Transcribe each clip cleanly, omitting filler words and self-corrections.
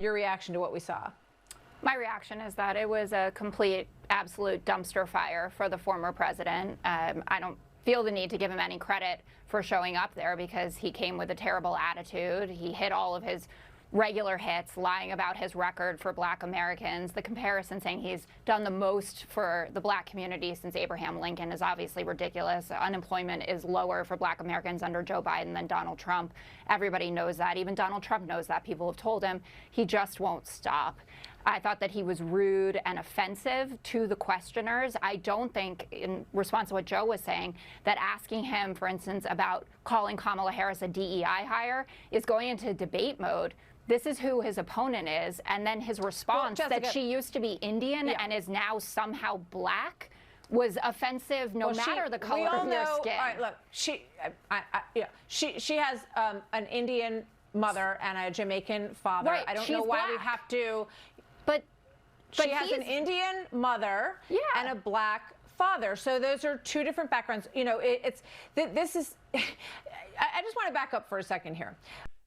your reaction to what we saw? My reaction is that it was a complete, absolute dumpster fire for the former president. I don't feel the need to give him any credit for showing up there because he came with a terrible attitude. He hit all of his regular hits, lying about his record for Black Americans. The comparison saying he's done the most for the Black community since Abraham Lincoln is obviously ridiculous. Unemployment is lower for Black Americans under Joe Biden than Donald Trump. Everybody knows that. Even Donald Trump knows that. People have told him. He just won't stop. I thought that he was rude and offensive to the questioners. I don't think, in response to what Joe was saying, that asking him, for instance, about calling Kamala Harris a DEI hire is going into debate mode. This is who his opponent is, and then his response that she used to be Indian and is now somehow Black was offensive no matter the color of their skin. All right, look, she has an Indian mother and a Jamaican father. Right, I don't know why we have to. But she has an Indian mother and a Black father. So those are two different backgrounds. You know, this is. I just want to back up for a second here.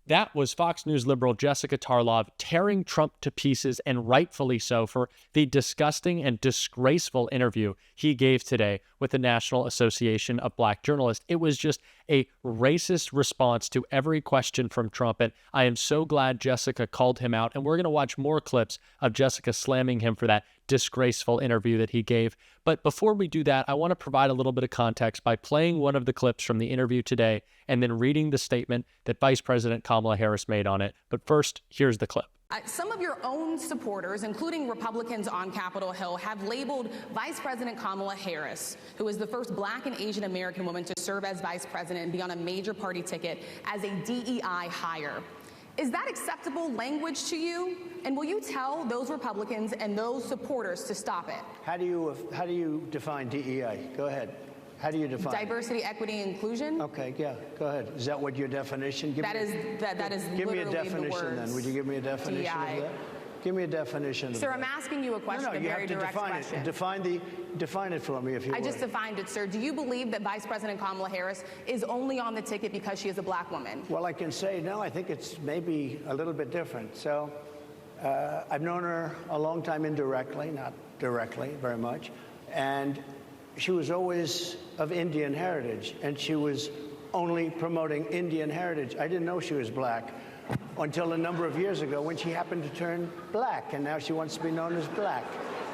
That was Fox News liberal Jessica Tarlov tearing Trump to pieces, and rightfully so, for the disgusting and disgraceful interview he gave today with the National Association of Black Journalists. It was just a racist response to every question from Trump, and I am so glad Jessica called him out, and we're going to watch more clips of Jessica slamming him for that disgraceful interview that he gave. But before we do that, I want to provide a little bit of context by playing one of the clips from the interview today and then reading the statement that Vice President Kamala Harris made on it. But first, here's the clip. Some of your own supporters, including Republicans on Capitol Hill, have labeled Vice President Kamala Harris, who is the first Black and Asian American woman to serve as vice president and be on a major party ticket, as a DEI hire. Is that acceptable language to you? And will you tell those Republicans and those supporters to stop it? How do you define DEI? Go ahead. How do you define diversity, equity, and inclusion? Okay, yeah, go ahead. Is that what your definition? That is give me a definition then. Would you give me a definition DEI. of that? Give me a definition. Sir, I'm asking you a question, a very direct question. Define it for me if you would. I just defined it, sir. Do you believe that Vice President Kamala Harris is only on the ticket because she is a Black woman? Well, I can say no. I think it's maybe a little bit different. So I've known her a long time indirectly, not directly very much, and she was always of Indian heritage, and she was only promoting Indian heritage. I didn't know she was Black until a number of years ago when she happened to turn Black, and now she wants to be known as Black.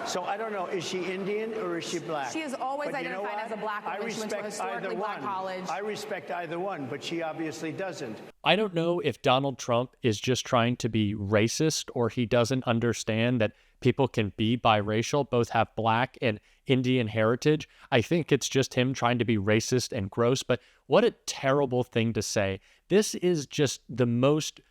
So I don't know, is she Indian or is she Black? She is always identified as a Black woman. She went to a historically Black college. I respect either one, but she obviously doesn't. I don't know if Donald Trump is just trying to be racist or he doesn't understand that people can be biracial, both have Black and Indian heritage. I think it's just him trying to be racist and gross, but what a terrible thing to say. This is just the most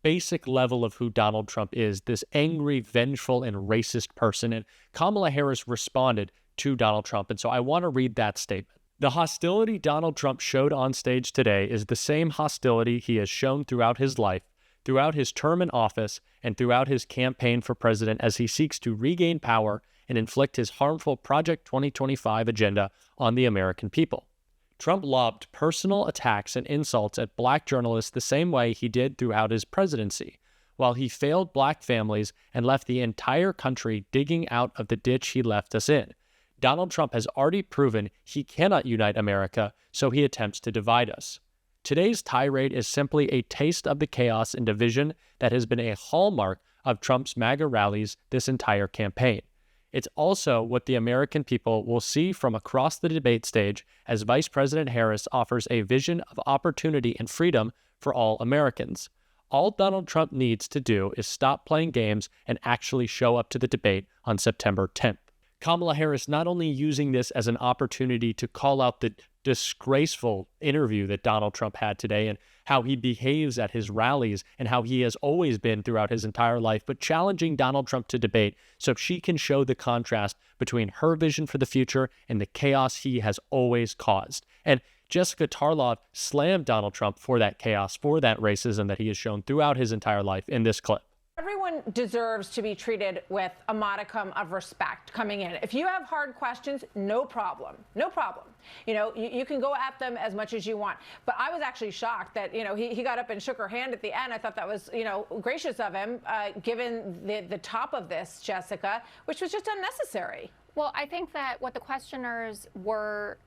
basic level of who Donald Trump is, this angry, vengeful, and racist person. And Kamala Harris responded to Donald Trump. And so I want to read that statement. The hostility Donald Trump showed on stage today is the same hostility he has shown throughout his life, throughout his term in office, and throughout his campaign for president as he seeks to regain power and inflict his harmful Project 2025 agenda on the American people. Trump lobbed personal attacks and insults at Black journalists the same way he did throughout his presidency, while he failed Black families and left the entire country digging out of the ditch he left us in. Donald Trump has already proven he cannot unite America, so he attempts to divide us. Today's tirade is simply a taste of the chaos and division that has been a hallmark of Trump's MAGA rallies this entire campaign. It's also what the American people will see from across the debate stage as Vice President Harris offers a vision of opportunity and freedom for all Americans. All Donald Trump needs to do is stop playing games and actually show up to the debate on September 10th. Kamala Harris not only using this as an opportunity to call out the disgraceful interview that Donald Trump had today and how he behaves at his rallies and how he has always been throughout his entire life, but challenging Donald Trump to debate so she can show the contrast between her vision for the future and the chaos he has always caused. And Jessica Tarlov slammed Donald Trump for that chaos, for that racism that he has shown throughout his entire life in this clip. Everyone everyone deserves to be treated with a modicum of respect coming in. If you have hard questions, no problem. No problem. You know, you can go at them as much as you want. But I was actually shocked that, you know, he got up and shook her hand at the end. I thought that was, you know, gracious of him, given the top of this, Jessica, which was just unnecessary. Well, I think that what the questioners were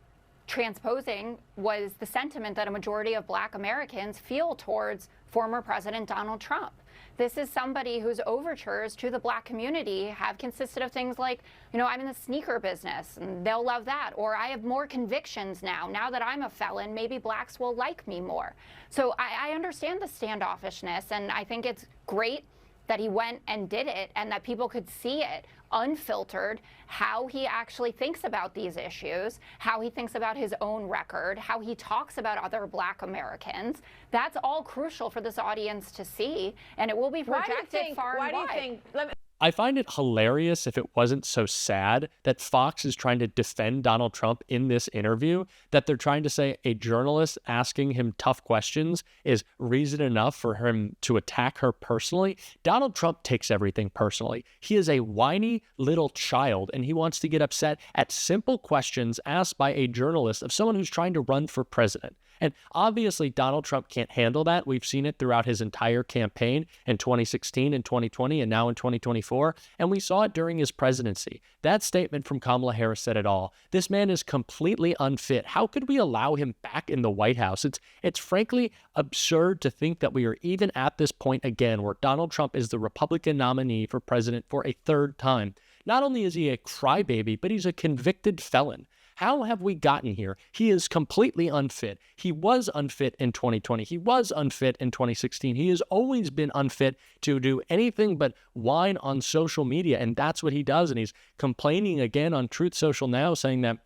transposing was the sentiment that a majority of Black Americans feel towards former President Donald Trump. This is somebody whose overtures to the Black community have consisted of things like, you know, I'm in the sneaker business and they'll love that. Or I have more convictions now that I'm a felon, maybe Blacks will like me more. So I understand the standoffishness, and I think it's great that he went and did it and that people could see it unfiltered, how he actually thinks about these issues, how he thinks about his own record, how he talks about other Black Americans. That's all crucial for this audience to see, and it will be projected far and wide. I find it hilarious, if it wasn't so sad, that Fox is trying to defend Donald Trump in this interview, that they're trying to say a journalist asking him tough questions is reason enough for him to attack her personally. Donald Trump takes everything personally. He is a whiny little child, and he wants to get upset at simple questions asked by a journalist of someone who's trying to run for president. And obviously, Donald Trump can't handle that. We've seen it throughout his entire campaign in 2016 and 2020 and now in 2024. And we saw it during his presidency. That statement from Kamala Harris said it all. This man is completely unfit. How could we allow him back in the White House? It's frankly absurd to think that we are even at this point again where Donald Trump is the Republican nominee for president for a third time. Not only is he a crybaby, but he's a convicted felon. How have we gotten here? He is completely unfit. He was unfit in 2020. He was unfit in 2016. He has always been unfit to do anything but whine on social media, and that's what he does. And he's complaining again on Truth Social now, saying that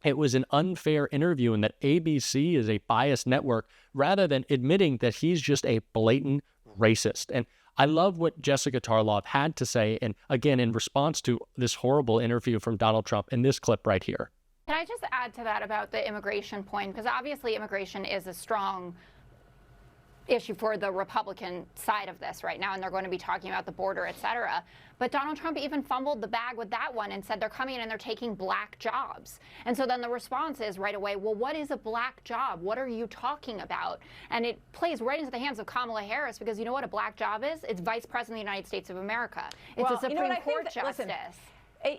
it was an unfair interview and that ABC is a biased network, rather than admitting that he's just a blatant racist. And I love what Jessica Tarlov had to say, and again, in response to this horrible interview from Donald Trump in this clip right here. Can I just add to that about the immigration point? Because obviously immigration is a strong issue for the Republican side of this right now, and they're going to be talking about the border, et cetera. But Donald Trump even fumbled the bag with that one and said they're coming in and they're taking Black jobs. And so then the response is right away, well, what is a Black job? What are you talking about? And it plays right into the hands of Kamala Harris, because you know what a Black job is? It's Vice President of the United States of America. It's a Supreme Court justice. Listen,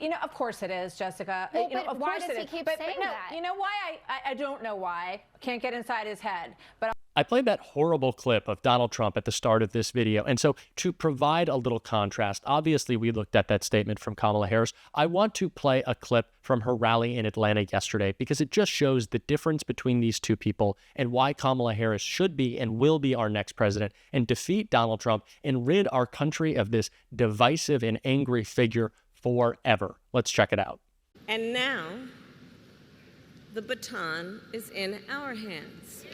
you know, of course it is, Jessica. Well, you know, but why does he keep saying that? You know why? I don't know why. Can't get inside his head. But I played that horrible clip of Donald Trump at the start of this video. And so to provide a little contrast, obviously we looked at that statement from Kamala Harris. I want to play a clip from her rally in Atlanta yesterday, because it just shows the difference between these two people and why Kamala Harris should be and will be our next president and defeat Donald Trump and rid our country of this divisive and angry figure forever. Let's check it out. And now, the baton is in our hands.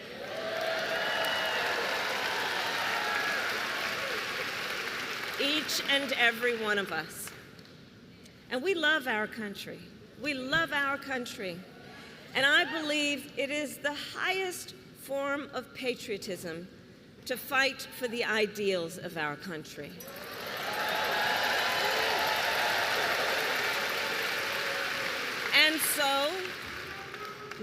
Each and every one of us. And we love our country. We love our country. And I believe it is the highest form of patriotism to fight for the ideals of our country. And so,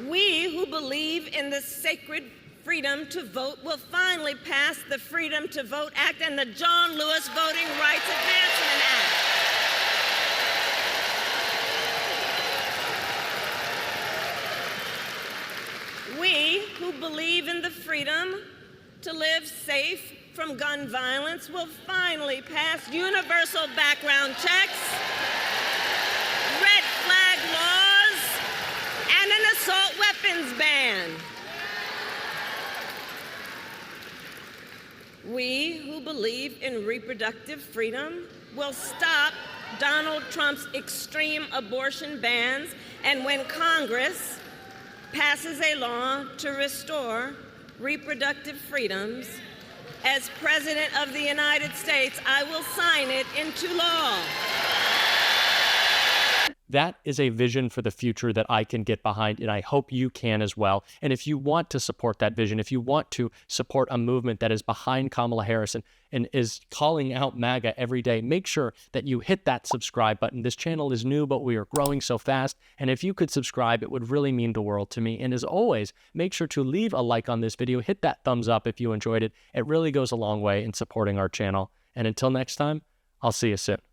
we who believe in the sacred freedom to vote will finally pass the Freedom to Vote Act and the John Lewis Voting Rights Advancement Act. We who believe in the freedom to live safe from gun violence will finally pass universal background checks, red flag laws, and an assault weapons ban. We who believe in reproductive freedom will stop Donald Trump's extreme abortion bans, and when Congress passes a law to restore reproductive freedoms, as President of the United States, I will sign it into law. That is a vision for the future that I can get behind, and I hope you can as well. And if you want to support that vision, if you want to support a movement that is behind Kamala Harris and is calling out MAGA every day, make sure that you hit that subscribe button. This channel is new, but we are growing so fast. And if you could subscribe, it would really mean the world to me. And as always, make sure to leave a like on this video. Hit that thumbs up if you enjoyed it. It really goes a long way in supporting our channel. And until next time, I'll see you soon.